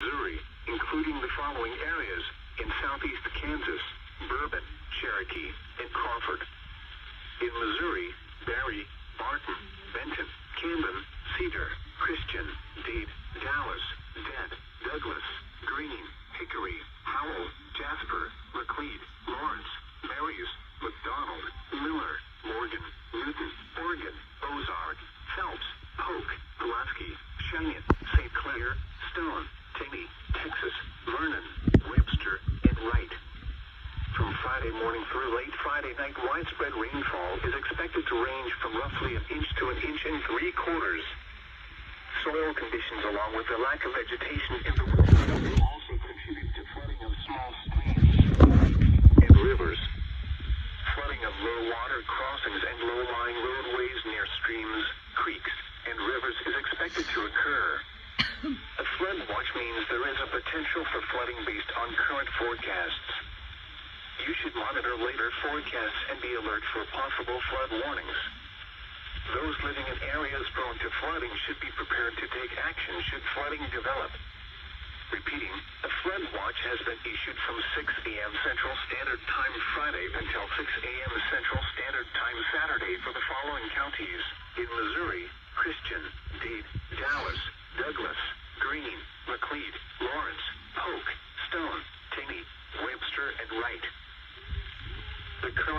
Missouri, including the following areas: in southeast Kansas, Bourbon, Cherokee, and Crawford. In Missouri, Barry, Barton, Benton, Camden, Cedar, Christian, Dade, Dallas, Dead, Douglas, Green, Hickory, Howell, Jasper, Laclede, Lawrence, Marys, McDonald, Miller, Morgan, Newton, Oregon, Ozark, Phelps, Polk, Pulaski, Cheyenne, St. Clair, Stone, Taney, Texas, Vernon, Webster, and Wright. From Friday morning through late Friday night, widespread rainfall is expected to range from roughly 1 inch to 1.75 inches. Soil conditions, along with the lack of vegetation in the winter, will also contribute to flooding of small streams and rivers. Flooding of low water crossings and low-lying roadways near streams, creeks, and rivers is expected to occur. A flood watch means there is a potential for flooding based on current forecasts. You should monitor later forecasts and be alert for possible flood warnings. Those living in areas prone to flooding should be prepared to take action should flooding develop. Repeating, a flood watch has been issued from 6 a.m. Central Standard Time Friday until 6 a.m. Central Standard Time Saturday for the following counties: in Missouri, Christian, Dade, Dallas, Douglas, Green, Laclede, Lawrence, Polk, Stone, Taney, Webster, and Wright. The current